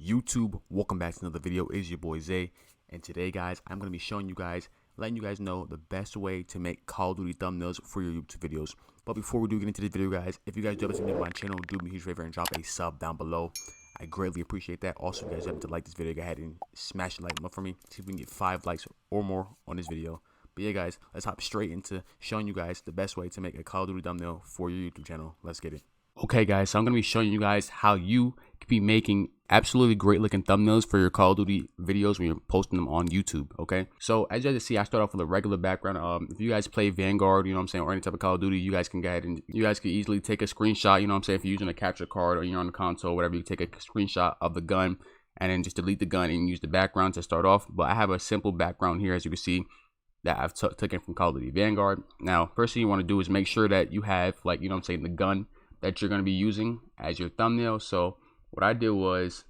YouTube? Welcome back to another video. It's your boy Zay, and today guys I'm going to be showing you guys, letting you guys know the best way to make Call of Duty thumbnails for your YouTube videos. But before we do get into this video guys, if you guys do happen to be new to my channel, do me a huge favor and drop a sub down below. I greatly appreciate that. Also, if you guys happen to like this video, go ahead and smash the like button for me. See if we can get 5 likes or more on this video. But yeah guys, let's hop straight into showing you guys the best way to make a Call of Duty thumbnail for your YouTube channel. Let's get it. Okay guys, so I'm going to be showing you guys how you can be making absolutely great looking thumbnails for your Call of Duty videos when you're posting them on YouTube. Okay, so as you guys can see, I start off with a regular background. If you guys play Vanguard, you know what I'm saying, or any type of Call of Duty, you guys can go ahead and you guys can easily take a screenshot, you know what I'm saying, if you're using a capture card or you're on the console, whatever, you take a screenshot of the gun and then just delete the gun and use the background to start off. But I have a simple background here, as you can see, that I've taken from Call of Duty Vanguard. Now, first thing you want to do is make sure that you have, like, you know what I'm saying, the gun that you're going to be using as your thumbnail. So what I did was,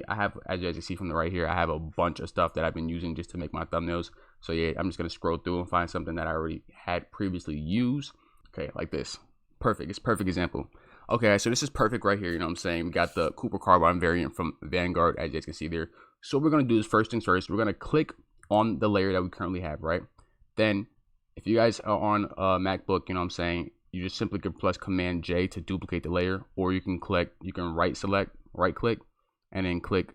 I have, as you guys can see from the right here, I have a bunch of stuff that I've been using just to make my thumbnails. So yeah, I'm just going to scroll through and find something that I already had previously used. Okay, like this. Perfect. It's a perfect example. Okay, so this is perfect right here. You know what I'm saying? We got the Cooper Carbine variant from Vanguard, as you guys can see there. So what we're going to do is, first things first, we're going to click on the layer that we currently have, right? Then if you guys are on a MacBook, you know what I'm saying, you just simply can press Command J to duplicate the layer, or you can click, you can right click, and then click,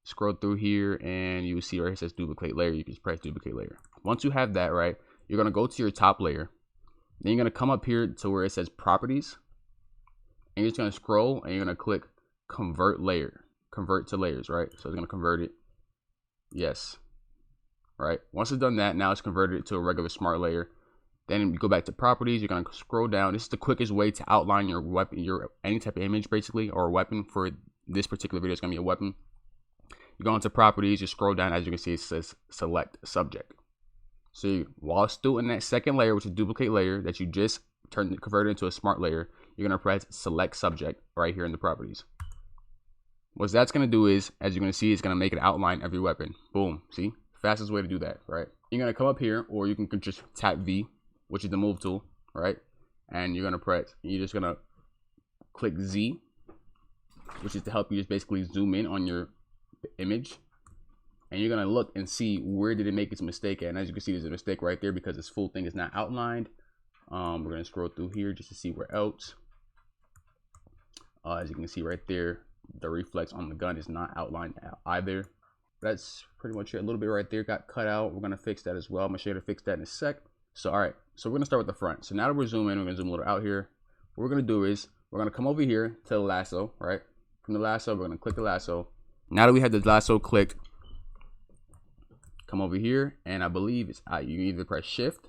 scroll through here, and you will see right here it says duplicate layer. You can just press duplicate layer. Once you have that, right, you're gonna go to your top layer. Then you're gonna come up here to where it says properties, and you're just gonna scroll and you're gonna click convert layer, convert to layers, right? So it's gonna convert it. Yes. Right. Once it's done that, now it's converted to a regular smart layer. Then you go back to properties. You're gonna scroll down. This is the quickest way to outline your weapon, your any type of image basically, or a weapon. For this particular video, it's gonna be a weapon. You go into properties. You scroll down. As you can see, it says select subject. So while still in that second layer, which is duplicate layer that you just converted into a smart layer, you're gonna press select subject right here in the properties. What that's gonna do is, as you're gonna see, it's gonna make an outline of your weapon. Boom. See, fastest way to do that, right? You're gonna come up here, or you can just tap V, which is the move tool, right? And you're gonna press, you're just gonna click Z, which is to help you just basically zoom in on your image. And you're gonna look and see where did it make its mistake at. And as you can see, there's a mistake right there because this full thing is not outlined. We're gonna scroll through here just to see where else. As you can see right there, the reflex on the gun is not outlined either. That's pretty much it. A little bit right there got cut out. We're gonna fix that as well. I'm gonna show you how to fix that in a sec. So all right, so we're gonna start with the front. So now that we're zooming, we're gonna zoom a little out here. What we're gonna do is we're gonna come over here to the lasso, right? From the lasso, we're gonna click the lasso. Now that we have the lasso clicked, come over here, and I believe it's you can either press shift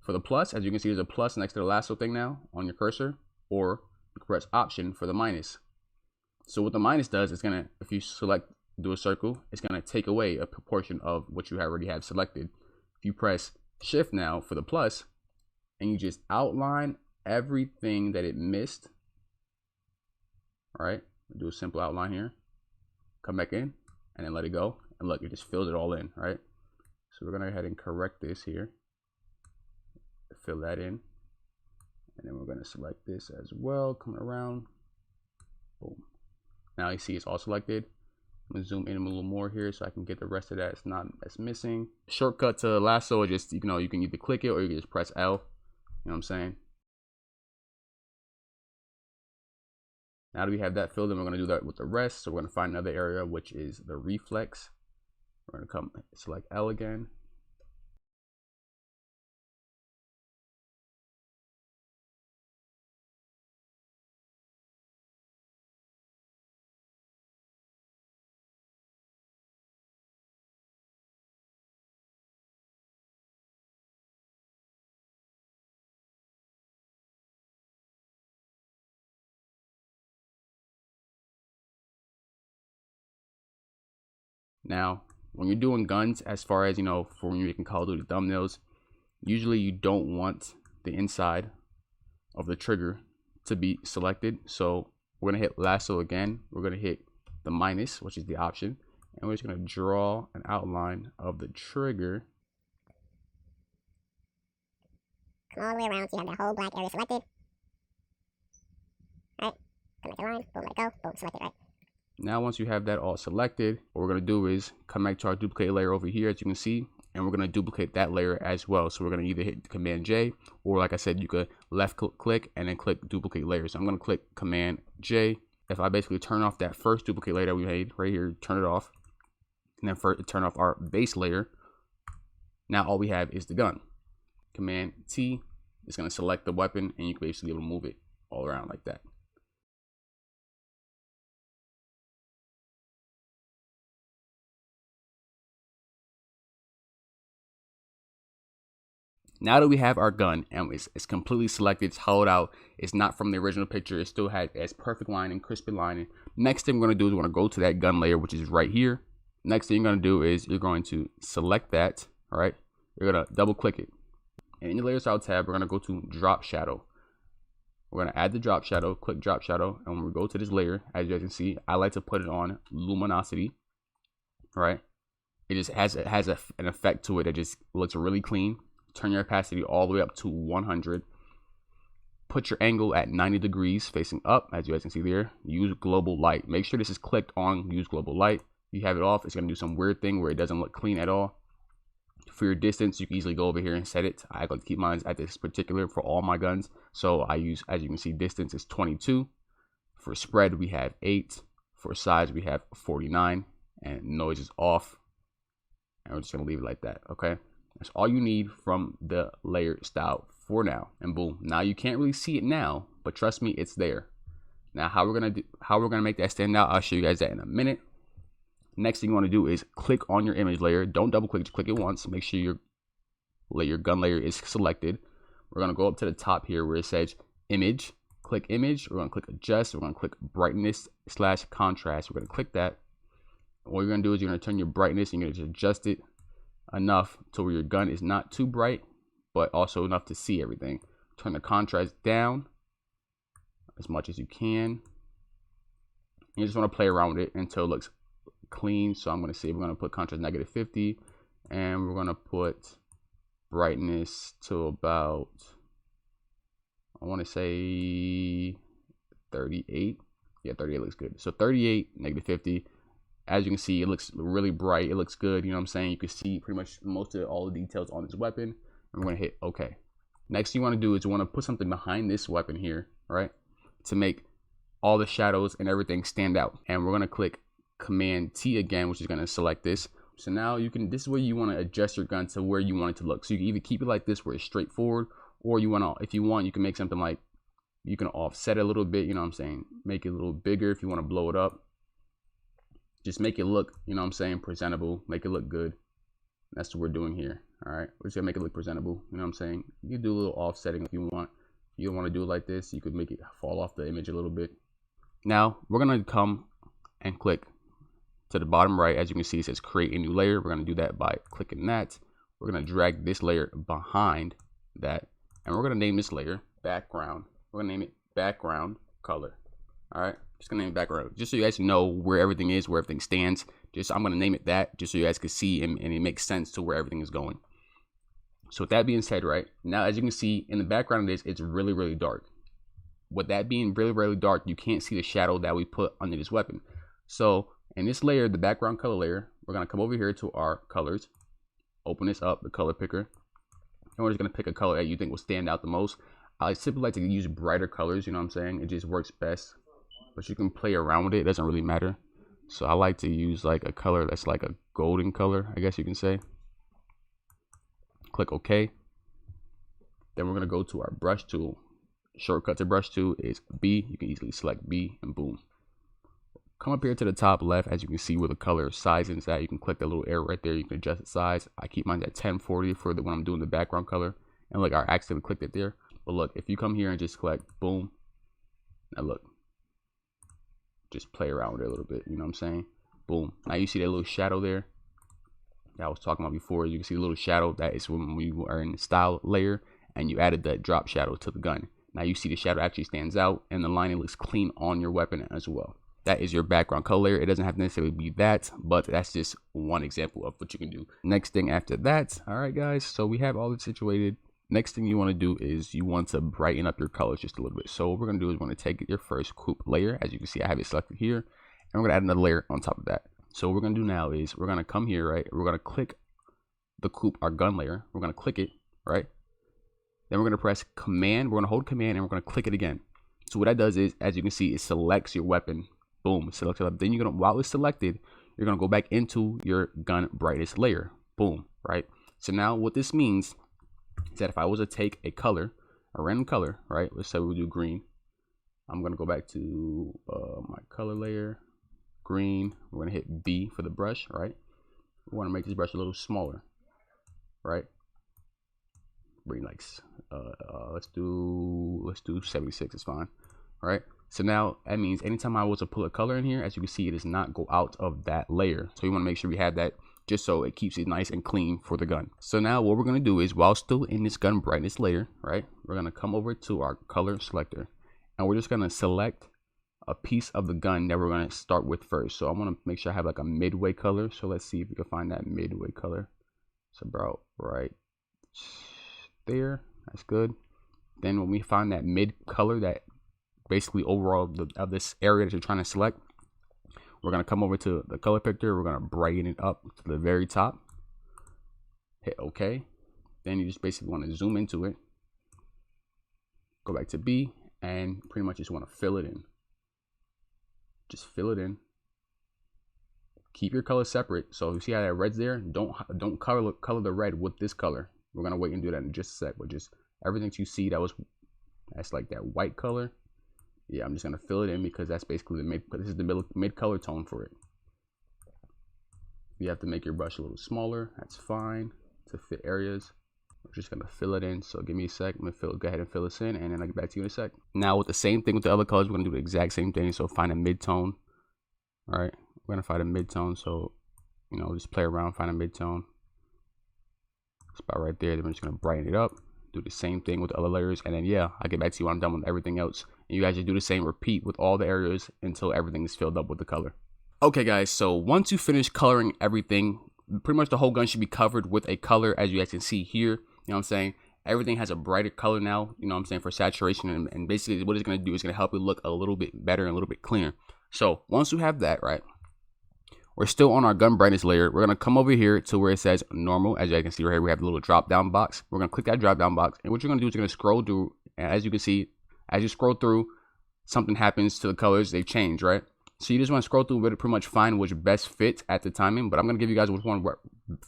for the plus. As you can see, there's a plus next to the lasso thing now on your cursor, or you can press option for the minus. So what the minus does is gonna, if you select, do a circle, it's gonna take away a proportion of what you already have selected. If you press shift now for the plus, and you just outline everything that it missed, all right, do a simple outline here, come back in, and then let it go, and look, it just fills it all in, right? So we're gonna go ahead and correct this here, fill that in, and then we're gonna select this as well, coming around, boom. Now you see it's all selected. I'm gonna zoom in a little more here so I can get the rest of that. It's not, that's missing. Shortcut to lasso, just, you know, you can either click it or you can just press L. You know what I'm saying? Now that we have that filled in, we're gonna do that with the rest. So we're gonna find another area, which is the reflex. We're gonna come select L again. Now, when you're doing guns, as far as, you know, for when you're making Call of Duty thumbnails, usually you don't want the inside of the trigger to be selected. So we're gonna hit lasso again. We're gonna hit the minus, which is the option, and we're just gonna draw an outline of the trigger. Come all the way around so you have that whole black area selected. Alright, connect the line, boom, let it go, boom, select it, right? Now once you have that all selected, what we're going to do is come back to our duplicate layer over here, as you can see, and we're going to duplicate that layer as well. So we're going to either hit Command J, or like I said, you could left click and then click duplicate layer. So I'm going to click Command J. If I basically turn off that first duplicate layer that we made right here, turn it off, and then first turn off our base layer, now all we have is the gun. Command T is going to select the weapon, and you can basically be able to move it all around like that. Now that we have our gun and it's completely selected, it's hollowed out, it's not from the original picture, it still has perfect lining, crispy lining. Next thing we're going to do is we're going to go to that gun layer, which is right here. Next thing you're going to do is you're going to select that, all right? You're going to double click it. And in your layer style tab, we're going to go to drop shadow. We're going to add the drop shadow, click drop shadow, and when we go to this layer, as you guys can see, I like to put it on luminosity, all right? It just has an effect to it that just looks really clean. Turn your opacity all the way up to 100. Put your angle at 90 degrees facing up, as you guys can see there. Use global light. Make sure this is clicked on use global light. If you have it off, it's going to do some weird thing where it doesn't look clean at all. For your distance, you can easily go over here and set it. I like to keep mine at this particular for all my guns. So I use, as you can see, distance is 22. For spread, we have 8. For size, we have 49. And noise is off. And we're just going to leave it like that, okay? That's all you need from the layer style for now, and boom. Now you can't really see it now, but trust me, it's there. Now how we're gonna make that stand out, I'll show you guys that in a minute. Next thing you want to do is click on your image layer. Don't double click, just click it once. Make sure your gun layer is selected. We're gonna go up to the top here where it says image. Click image. We're gonna click adjust. We're gonna click brightness / contrast. We're gonna click that. What you're gonna do is you're gonna turn your brightness and you're gonna just adjust it enough to where your gun is not too bright, but also enough to see everything. Turn the contrast down as much as you can. You just want to play around with it until it looks clean. So I'm going to say we're going to put contrast -50, and we're going to put brightness to about, I want to say 38. Yeah, 38 looks good. So 38, -50. As you can see, it looks really bright. It looks good. You know what I'm saying? You can see pretty much most of all the details on this weapon. And we're going to hit OK. Next thing you want to do is you want to put something behind this weapon here, right? To make all the shadows and everything stand out. And we're going to click Command T again, which is going to select this. So now you can, this is where you want to adjust your gun to where you want it to look. So you can either keep it like this where it's straightforward, or you want to, if you want, you can make something like, you can offset it a little bit, you know what I'm saying? Make it a little bigger if you want to blow it up. Just make it look, you know what I'm saying, presentable. Make it look good. That's what we're doing here. All right, we're just gonna make it look presentable. You know what I'm saying? You can do a little offsetting if you want. If you don't want to do it like this, you could make it fall off the image a little bit. Now we're gonna come and click to the bottom right. As you can see, it says create a new layer. We're gonna do that by clicking that. We're gonna drag this layer behind that, and we're gonna name this layer background. We're gonna name it background color. All right, just gonna name it background, just so you guys know where everything is, where everything stands. Just I'm gonna name it that, just so you guys can see and it makes sense to where everything is going. So with that being said, right now, as you can see in the background of this, it's really, really dark. With that being really, really dark, you can't see the shadow that we put under this weapon. So in this layer, the background color layer, we're gonna come over here to our colors, open this up, the color picker, and we're just gonna pick a color that you think will stand out the most. I simply like to use brighter colors, you know what I'm saying? It just works best. But you can play around with it. It doesn't really matter. So I like to use like a color that's like a golden color, I guess you can say. Click OK. Then we're going to go to our brush tool. Shortcut to brush tool is B. You can easily select B and boom. Come up here to the top left. As you can see where the color size is at, you can click that little arrow right there. You can adjust the size. I keep mine at 1040 for when I'm doing the background color. And look, I accidentally clicked it there. But look, if you come here and just click boom. Now look. Just play around with it a little bit, you know what I'm saying? Boom. Now you see that little shadow there that I was talking about before. You can see the little shadow. That is when we are in the style layer and you added that drop shadow to the gun. Now you see the shadow actually stands out and the lining looks clean on your weapon as well. That is your background color. It doesn't have to necessarily be that, but that's just one example of what you can do. Next thing after that, all right guys, so we have all this situated. Next thing you want to do is you want to brighten up your colors just a little bit. So what we're going to do is we're going to take your first coupe layer. As you can see, I have it selected here. and we're gonna add another layer on top of that. So what we're gonna do now is we're gonna come here, right? We're gonna click the coupe, our gun layer. We're gonna click it, right? Then we're gonna press Command. We're gonna hold Command and we're gonna click it again. So what that does is, as you can see, it selects your weapon. Boom, select it up. Then you're gonna, while it's selected, you're gonna go back into your gun brightness layer. Boom, right? So now what this means is that if I was to take a color, a random color, right? Let's say we do green. I'm gonna go back to my color layer, green. We're gonna hit B for the brush, right? We wanna make this brush a little smaller, right? Bring like, let's do 76, it's fine, right? So now that means anytime I was to pull a color in here, as you can see, it does not go out of that layer. So you wanna make sure we have that just so it keeps it nice and clean for the gun. So now what we're gonna do is, while still in this gun brightness layer, right? We're gonna come over to our color selector and we're just gonna select a piece of the gun that we're gonna start with first. So I wanna make sure I have like a midway color. So let's see if we can find that midway color. It's about right there, that's good. Then when we find that mid color, that basically overall of this area that you're trying to select, we're gonna come over to the color picker. We're gonna brighten it up to the very top. Hit OK. Then you just basically want to zoom into it. Go back to B and pretty much just want to fill it in. Just fill it in. Keep your color separate. So you see how that red's there? Don't color the red with this color. We're gonna wait and do that in just a sec. But just everything you see that's like that white color. Yeah, I'm just gonna fill it in because that's basically this is the mid color tone for it. You have to make your brush a little smaller. That's fine to fit areas. We're just gonna fill it in. So give me a sec. I'm gonna go ahead and fill this in, and then I'll get back to you in a sec. Now with the same thing with the other colors, we're gonna do the exact same thing. So find a mid tone. All right, we're gonna find a mid tone. So just play around, find a mid tone. It's about right there. Then we're just gonna brighten it up. Do the same thing with the other layers, and then yeah, I'll get back to you when I'm done with everything else. And you guys just do the same, repeat with all the areas until everything is filled up with the color. Okay guys, so once you finish coloring everything, pretty much the whole gun should be covered with a color, as you guys can see here. You know what I'm saying? Everything has a brighter color now, you know what I'm saying, for saturation, and basically what it's gonna do is gonna help it look a little bit better and a little bit cleaner. So once you have that, right, we're still on our gun brightness layer. We're gonna come over here to where it says normal. As you can see right here, we have the little drop down box. We're gonna click that drop down box, and what you're gonna do is you're gonna scroll through, and as you can see, as you scroll through, something happens to the colors. They change, right? So you just want to scroll through, but pretty much find which best fits at the timing. But I'm gonna give you guys which one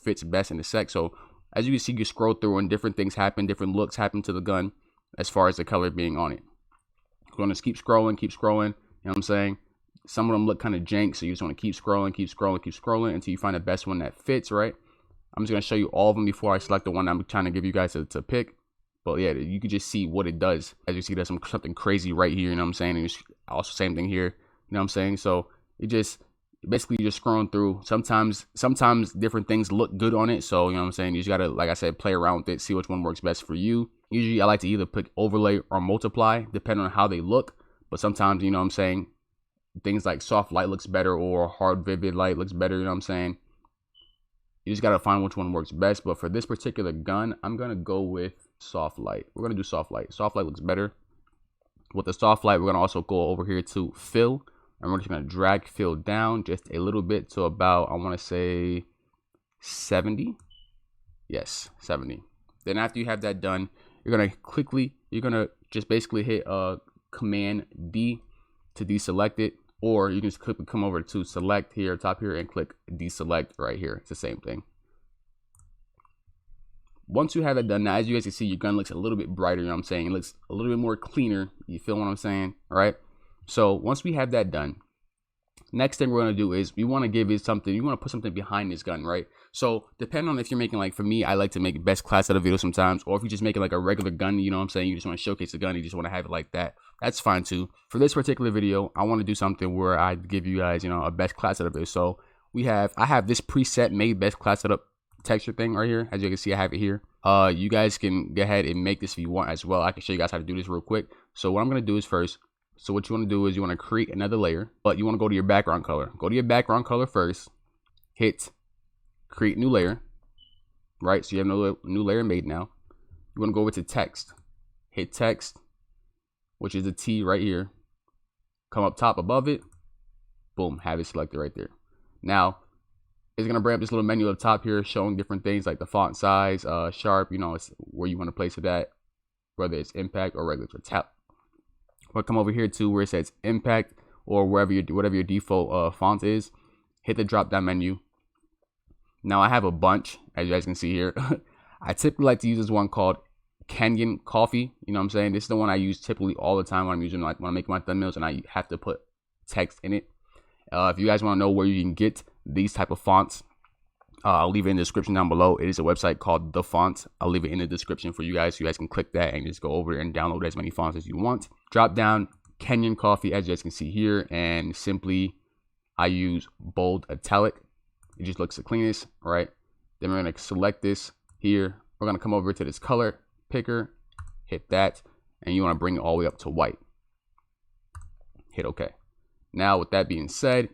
fits best in a sec. So as you can see, you scroll through and different things happen, different looks happen to the gun as far as the color being on it. We're gonna keep scrolling. You know what I'm saying? Some of them look kind of jank, so you just want to keep scrolling until you find the best one that fits, right? I'm just going to show you all of them before I select the one I'm trying to give you guys to pick. But yeah, you can just see what it does. As you see, there's something crazy right here, you know what I'm saying? And also same thing here, you know what I'm saying? So it just, basically you're just scrolling through. Sometimes different things look good on it. So, you know what I'm saying? You just got to, like I said, play around with it, see which one works best for you. Usually I like to either pick overlay or multiply, depending on how they look. But sometimes, you know what I'm saying, things like soft light looks better or hard vivid light looks better, you know what I'm saying? You just got to find which one works best. But for this particular gun, I'm going to go with soft light. We're going to do soft light. Soft light looks better. With the soft light, we're going to also go over here to fill, and we're just going to drag fill down just a little bit to about, I want to say 70. Yes, 70. Then after you have that done, you're going to just basically hit Command D to deselect it. Or you can just come over to select here, top here, and click deselect right here. It's the same thing. Once you have it done, now as you guys can see, your gun looks a little bit brighter, you know what I'm saying? It looks a little bit more cleaner. You feel what I'm saying? All right. So once we have that done, next thing we're going to do is we want to give it something. You want to put something behind this gun, right? So depending on if you're making, like for me, I like to make best class out of video sometimes, or if you're just making like a regular gun, you know what I'm saying? You just want to showcase the gun. You just want to have it like that. That's fine too. For this particular video, I want to do something where I give you guys, a best class out of it. So I have this preset made best class setup texture thing right here. As you can see, I have it here. You guys can go ahead and make this if you want as well. I can show you guys how to do this real quick. So what I'm going to do is first, so what you want to do is you want to create another layer, but you want to go to your background color. Go to your background color first, hit create new layer, right? So you have no new layer made now. You want to go over to text, hit text, which is the T right here. Come up top above it, Boom, have it selected right there. Now it's gonna bring up this little menu up top here showing different things like the font size, sharp, you know, it's where you want to place it at, whether it's impact or regular tap. We'll come over here to where it says impact or whatever your default font is. Hit the drop down menu. Now I have a bunch, as you guys can see here. I typically like to use this one called Kenyan Coffee. You know what I'm saying? This is the one I use typically all the time when I'm using, like, when I make my thumbnails and I have to put text in it. If you guys want to know where you can get these type of fonts, I'll leave it in the description down below. It is a website called The Font. I'll leave it in the description for you guys, so you guys can click that and just go over and download as many fonts as you want. Drop down Kenyan Coffee, as you guys can see here, and simply I use bold italic. It just looks the cleanest, right? Then we're going to select this here. We're going to come over to this color picker, hit that, and you want to bring it all the way up to white. Hit OK. Now, with that being said,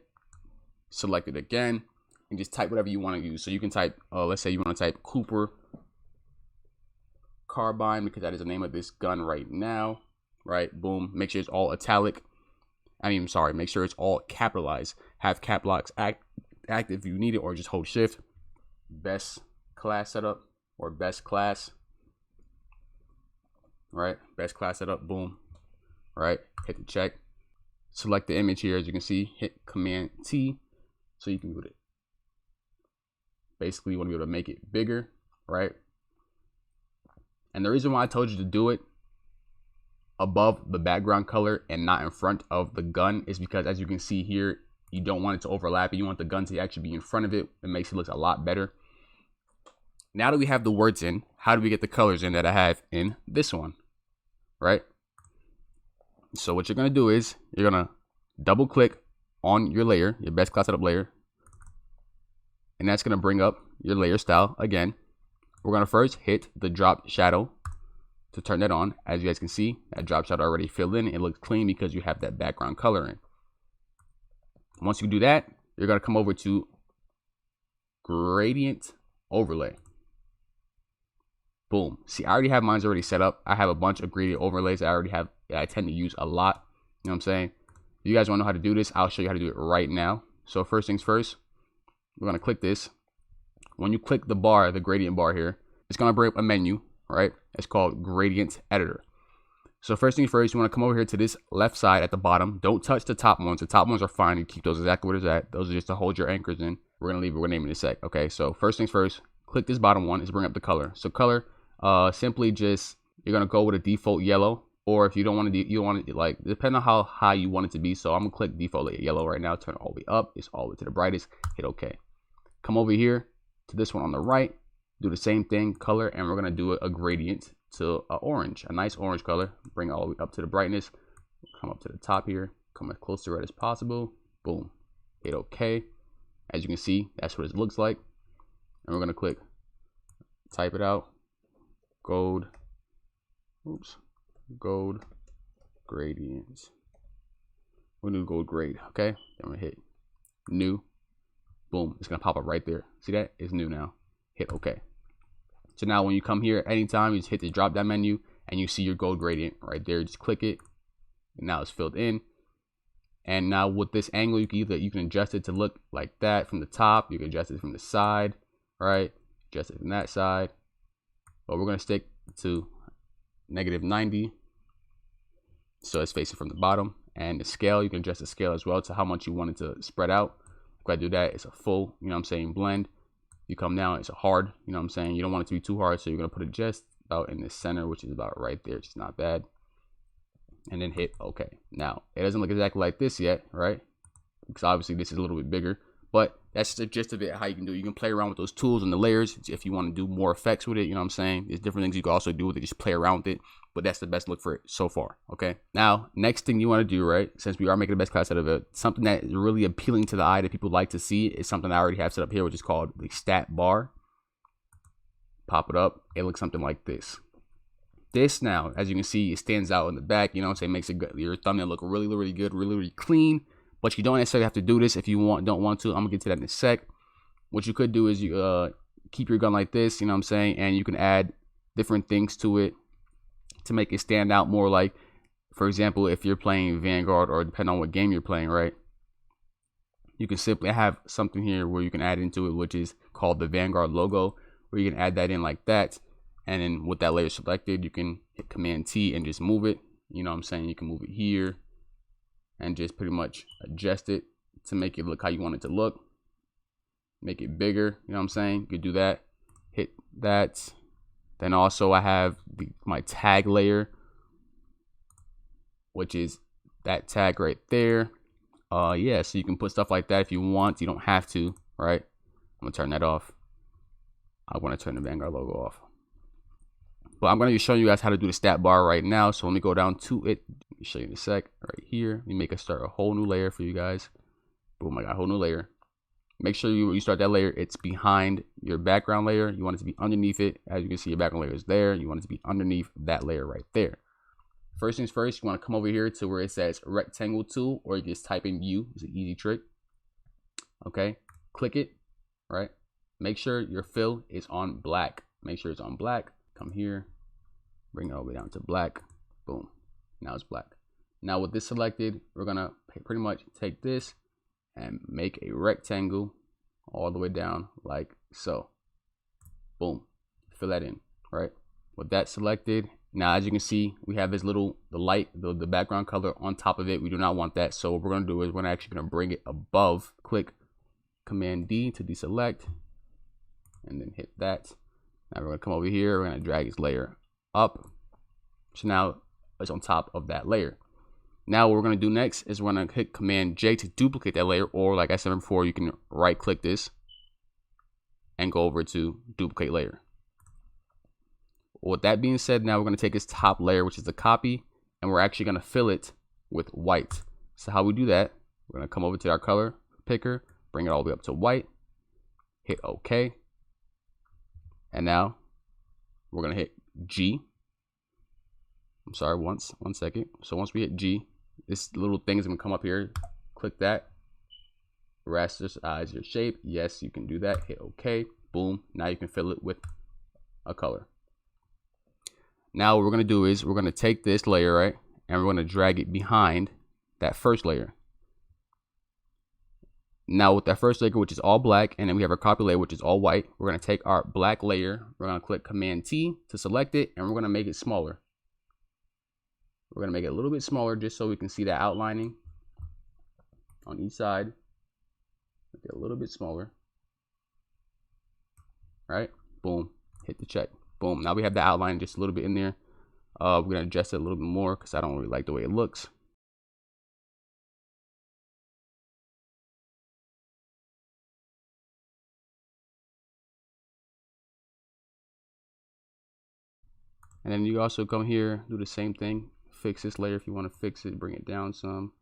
select it again and just type whatever you want to use. So you can type, let's say you want to type Cooper Carbine, because that is the name of this gun right now, right? Boom. Make sure it's all italic. Make sure it's all capitalized. Have cap locks active if you need it, or just hold shift. Best class setup or best class, right? Best class setup, boom, right? Hit the check. Select the image here, as you can see, hit Command T so you can move it. Basically, you want to be able to make it bigger, right? And the reason why I told you to do it above the background color and not in front of the gun is because, as you can see here, you don't want it to overlap. You want the gun to actually be in front of it. It makes it look a lot better. Now that we have the words in, how do we get the colors in that I have in this one, right? So what you're going to do is you're going to double click on your layer, your best class setup layer. And that's going to bring up your layer style again. We're going to first hit the drop shadow to turn that on. As you guys can see, that drop shadow already filled in. It looks clean because you have that background color in. Once you do that, you're going to come over to gradient overlay. Boom. See, I already have mine already set up. I have a bunch of gradient overlays that I tend to use a lot. You know what I'm saying? If you guys want to know how to do this, I'll show you how to do it right now. So first things first, we're going to click this. When you click the bar, the gradient bar here, it's going to bring up a menu, right? It's called Gradient Editor. So first things first, you want to come over here to this left side at the bottom. Don't touch the top ones. The top ones are fine. You keep those exactly where it's at. Those are just to hold your anchors in. We're going to leave it. We're naming it in a sec. Okay, so first things first, click this bottom one. Is bring up the color. So color, simply just, you're going to go with a default yellow. Or if you don't want to, you want it like, depending on how high you want it to be. So I'm going to click default yellow right now. Turn it all the way up. It's all the way to the brightest. Hit OK. Come over here to this one on the right. Do the same thing, color, and we're going to do a gradient to orange, a nice orange color. Bring it all the way up to the brightness. Come up to the top here. Come as close to red as possible. Boom. Hit OK. As you can see, that's what it looks like. And we're going to click, type it out. Gold gradients. We'll do gold grade. Okay. Then we hit new. Boom. It's going to pop up right there. See that? It's new now. Hit OK. So now when you come here anytime, you just hit the drop down menu and you see your gold gradient right there. Just click it. And now it's filled in. And now with this angle, you can adjust it to look like that from the top. You can adjust it from the side, right? Adjust it from that side. But we're going to stick to -90. So it's facing from the bottom. And the scale, you can adjust the scale as well to how much you want it to spread out. If I do that, it's a full, you know what I'm saying, blend. You come down, it's a hard, you know what I'm saying. You don't want it to be too hard, so you're going to put it just about in the center, which is about right there. It's not bad. And then hit OK. Now, it doesn't look exactly like this yet, right? Because obviously this is a little bit bigger. But that's the gist of it, how you can do it. You can play around with those tools and the layers if you want to do more effects with it. You know what I'm saying? There's different things you can also do with it. Just play around with it. But that's the best look for it so far. Okay. Now, next thing you want to do, right? Since we are making the best class out of it, something that is really appealing to the eye that people like to see is something I already have set up here, which is called the stat bar. Pop it up. It looks something like this. This now, as you can see, it stands out in the back. You know what I'm saying? Makes your thumbnail look really, really good, really, really clean. But you don't necessarily have to do this if you don't want to. I'm gonna get to that in a sec. What you could do is you keep your gun like this, you know what I'm saying, and you can add different things to it to make it stand out more. Like, for example, if you're playing Vanguard, or depending on what game you're playing, right? you can simply have something here where you can add into it, which is called the Vanguard logo, where you can add that in like that. And then with that layer selected, you can hit Command T and just move it. You know what I'm saying? You can move it here and just pretty much adjust it to make it look how you want it to look. Make it bigger, you know what I'm saying? You could do that. Hit that. Then also I have my tag layer, which is that tag right there. Yeah, so you can put stuff like that if you want. You don't have to, right? I'm gonna turn that off. I want to turn the Vanguard logo off. But I'm gonna be showing you guys how to do the stat bar right now. So let me go down to it. Let me show you in a sec. Right here. Let me make start a whole new layer for you guys. Boom, I got a whole new layer. Make sure you start that layer, it's behind your background layer. You want it to be underneath it. As you can see, your background layer is there. You want it to be underneath that layer right there. First things first, you want to come over here to where it says rectangle tool, or you just type in U. It's an easy trick. Okay, click it, right? Make sure your fill is on black. Make sure it's on black. Come here, bring it all the way down to black. Boom, now it's black. Now with this selected, we're gonna pretty much take this and make a rectangle all the way down like so. Boom, fill that in, right? With that selected, now as you can see, we have this little, the background color on top of it. We do not want that. So what we're gonna do is we're actually gonna bring it above. Click Command D to deselect, and then hit that. Now we're gonna come over here, we're gonna drag this layer up. So now it's on top of that layer. Now what we're gonna do next is we're gonna hit Command J to duplicate that layer, or like I said before, you can right click this and go over to duplicate layer. With that being said, now we're gonna take this top layer, which is the copy, and we're actually gonna fill it with white. So how we do that, we're gonna come over to our color picker, bring it all the way up to white, hit OK. And now we're gonna hit G. I'm sorry, one second. So once we hit G, this little thing is gonna come up here. Click that. Rasterize your shape. Yes, you can do that. Hit OK. Boom. Now you can fill it with a color. Now what we're gonna do is we're gonna take this layer, right, and we're gonna drag it behind that first layer. Now with that first layer, which is all black, and then we have our copy layer, which is all white, we're gonna take our black layer, we're gonna click Command T to select it, and we're gonna make it smaller. We're gonna make it a little bit smaller just so we can see that outlining on each side. Make it a little bit smaller. Right? Boom. Hit the check. Boom. Now we have the outline just a little bit in there. We're gonna adjust it a little bit more because I don't really like the way it looks. And then you also come here, do the same thing. Fix this layer if you want to fix it, bring it down some.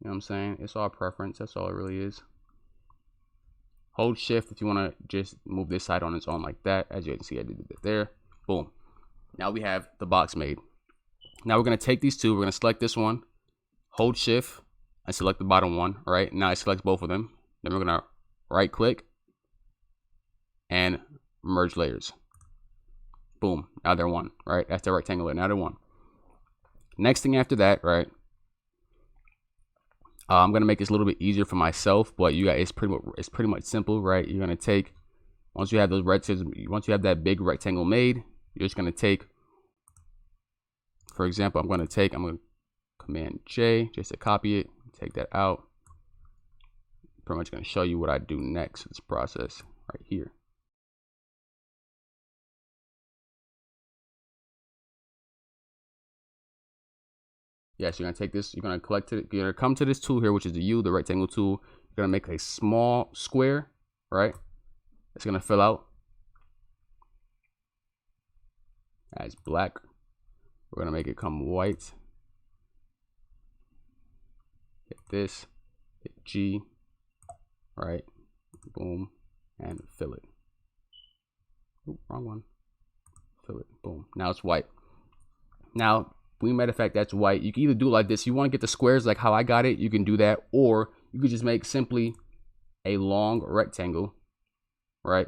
You know what I'm saying? It's all preference. That's all it really is. Hold shift if you want to just move this side on its own like that. As you can see, I did it there. Boom. Now we have the box made. Now we're going to take these two. We're going to select this one. Hold shift and select the bottom one. All right. Now I select both of them. Then we're going to right click and merge layers. Boom. Now they're one. Right. That's the rectangle layer. Now they're one. Next thing after that, right, I'm gonna make this a little bit easier for myself, but you guys, it's pretty much simple, right? You're gonna take, once you have those rectangles, once you have that big rectangle made, you're just gonna take, for example, I'm gonna Command J just to copy it, take that out. Pretty much gonna show you what I do next in this process right here. Yes, you're gonna take this, you're gonna collect it, you're gonna come to this tool here, which is the U, the rectangle tool. You're gonna make a small square, right? It's gonna fill out as black. We're gonna make it come white. Hit this, hit G, right? Boom, and fill it. Oop, wrong one. Fill it, boom. Now it's white. Now, matter of fact, that's white. You can either do it like this. You want to get the squares like how I got it, you can do that, or you could just make simply a long rectangle, right?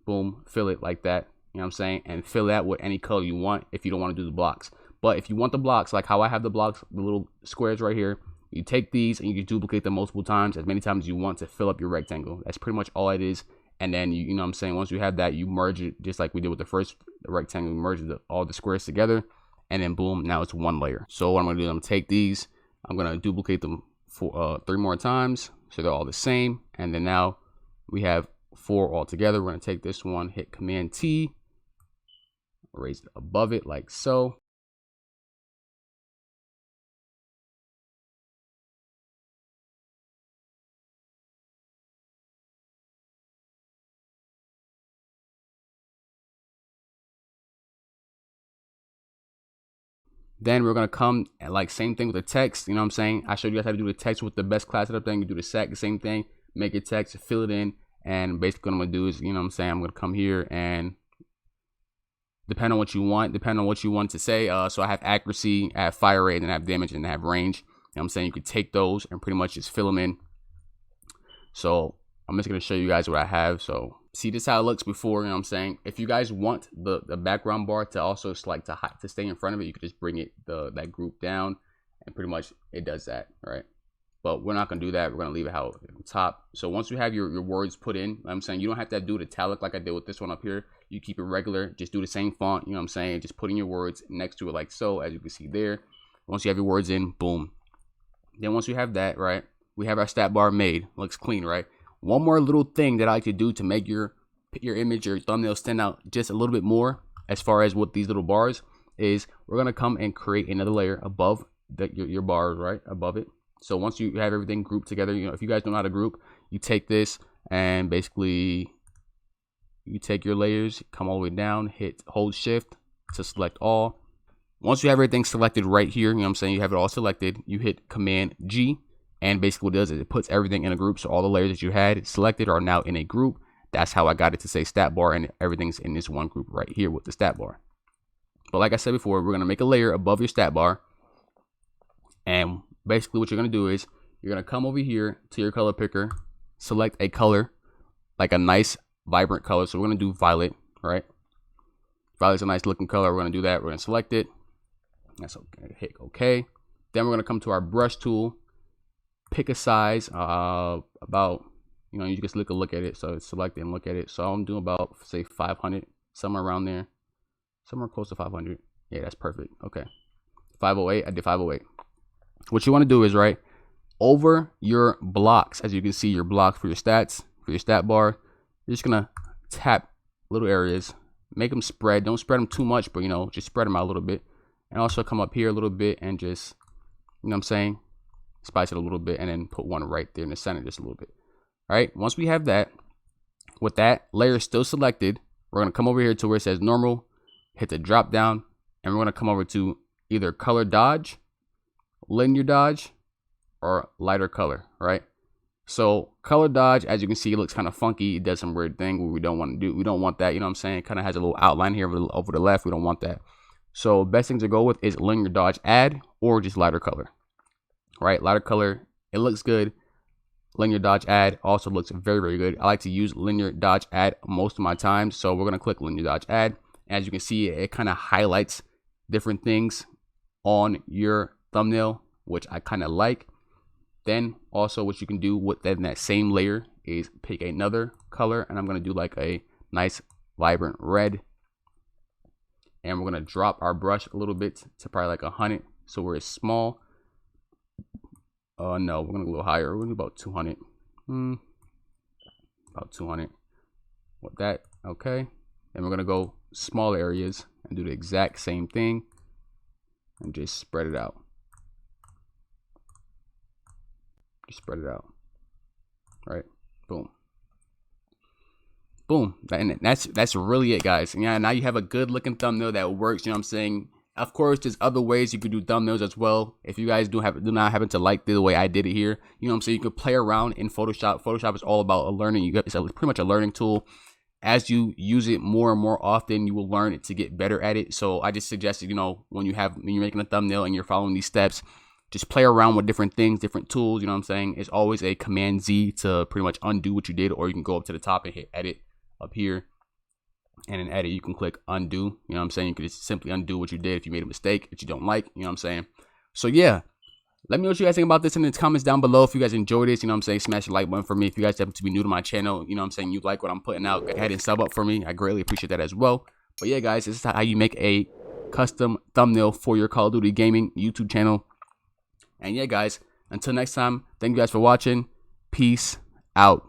Boom, fill it like that. You know what I'm saying? And fill that with any color you want if you don't want to do the blocks. But if you want the blocks like how I have the blocks, the little squares right here, You take these and you can duplicate them multiple times, as many times as you want, to fill up your rectangle. That's pretty much all it is. And then you know what I'm saying, once you have that, you merge it just like we did with the first rectangle. You merge all the squares together, and then boom, now it's one layer. So what I'm gonna do is I'm gonna take these, I'm gonna duplicate them for 3 more times so they're all the same. And then now we have 4 all together. We're gonna take this one, hit Command T, raise it above it like so. Then we're gonna come and like same thing with the text. You know what I'm saying? I showed you guys how to do the text with the best class setup thing. You do the same thing, make it text, fill it in, and basically what I'm gonna do is, you know what I'm saying, I'm gonna come here and depend on what you want, to say. So I have accuracy, I have fire rate, and I have damage, and I have range. You know what I'm saying? You could take those and pretty much just fill them in. So I'm just gonna show you guys what I have. So see, this is how it looks before. You know what I'm saying? If you guys want the background bar to also like to stay in front of it, you could just bring it that group down, and pretty much it does that, right? But we're not gonna do that. We're gonna leave it how on top. So once you have your words put in, I'm saying you don't have to do it italic like I did with this one up here. You keep it regular. Just do the same font. You know what I'm saying? Just putting your words next to it like so, as you can see there. Once you have your words in, boom. Then once you have that, right, we have our stat bar made. Looks clean, right? One more little thing that I like to do to make your image, your thumbnail stand out just a little bit more, as far as with these little bars, is we're gonna come and create another layer above your bars, right, above it. So once you have everything grouped together, you know, if you guys don't know how to group, you take this and basically you take your layers, come all the way down, hold shift to select all. Once you have everything selected right here, you know what I'm saying, you have it all selected, you hit Command G, and basically what it does is it puts everything in a group. So all the layers that you had selected are now in a group. That's how I got it to say stat bar, and everything's in this one group right here with the stat bar. But like I said before, we're gonna make a layer above your stat bar, and basically what you're gonna do is you're gonna come over here to your color picker, select a color, like a nice vibrant color. So we're gonna do violet, right? Violet's a nice looking color. We're gonna do that. We're gonna select it. That's okay. Hit OK. Then we're gonna come to our brush tool, pick a size about, you know, you just look at it. So select it and look at it. So I'm doing about, say, 500, somewhere around there, somewhere close to 500. Yeah, that's perfect. Okay, 508. I did 508. What you want to do is, right, over your blocks, as you can see, your blocks for your stats, for your stat bar, you're just gonna tap little areas, make them spread. Don't spread them too much, but you know, just spread them out a little bit. And also come up here a little bit and just, you know what I'm saying, spice it a little bit, and then put one right there in the center just a little bit. All right, once we have that, with that layer still selected, we're gonna come over here to where it says normal, hit the drop down, and we're gonna come over to either color dodge, linear dodge, or lighter color, right? So color dodge, as you can see, it looks kind of funky. It does some weird thing where we don't want to do. We don't want that, you know what I'm saying? It kind of has a little outline here over the left. We don't want that. So best thing to go with is linear dodge add, or just lighter color, right? Lighter color, it looks good. Linear dodge add also looks very, very good. I like to use linear dodge add most of my time. So we're going to click linear dodge add. As you can see, it kind of highlights different things on your thumbnail, which I kind of like. Then also what you can do with that same layer is pick another color, and I'm going to do like a nice vibrant red. And we're going to drop our brush a little bit to probably like 100. So where it's small. No, we're going to go a little higher. We're going to do about 200. About 200. With that, okay. Then we're going to go small areas and do the exact same thing. And just spread it out. Just spread it out. Right? Boom. Boom. And that's really it, guys. Yeah, now you have a good looking thumbnail that works. You know what I'm saying? Of course, there's other ways you could do thumbnails as well. If you guys do not happen to like the way I did it here, you know what I'm saying, you could play around in Photoshop. Photoshop is all about learning. It's pretty much a learning tool. As you use it more and more often, you will learn it to get better at it. So I just suggest, you know, when you're making a thumbnail and you're following these steps, just play around with different things, different tools. You know what I'm saying? It's always a Command Z to pretty much undo what you did, or you can go up to the top and hit edit up here. And in edit, you can click undo. You know what I'm saying? You can just simply undo what you did if you made a mistake that you don't like. You know what I'm saying? So yeah, Let me know what you guys think about this in the comments down below. If you guys enjoyed this, you know what I'm saying, smash the like button for me. If you guys happen to be new to my channel, you know what I'm saying, you like what I'm putting out, go ahead and sub up for me. I greatly appreciate that as well. But yeah, guys, this is how you make a custom thumbnail for your Call of Duty gaming YouTube channel. And yeah, guys, until next time, thank you guys for watching. Peace out.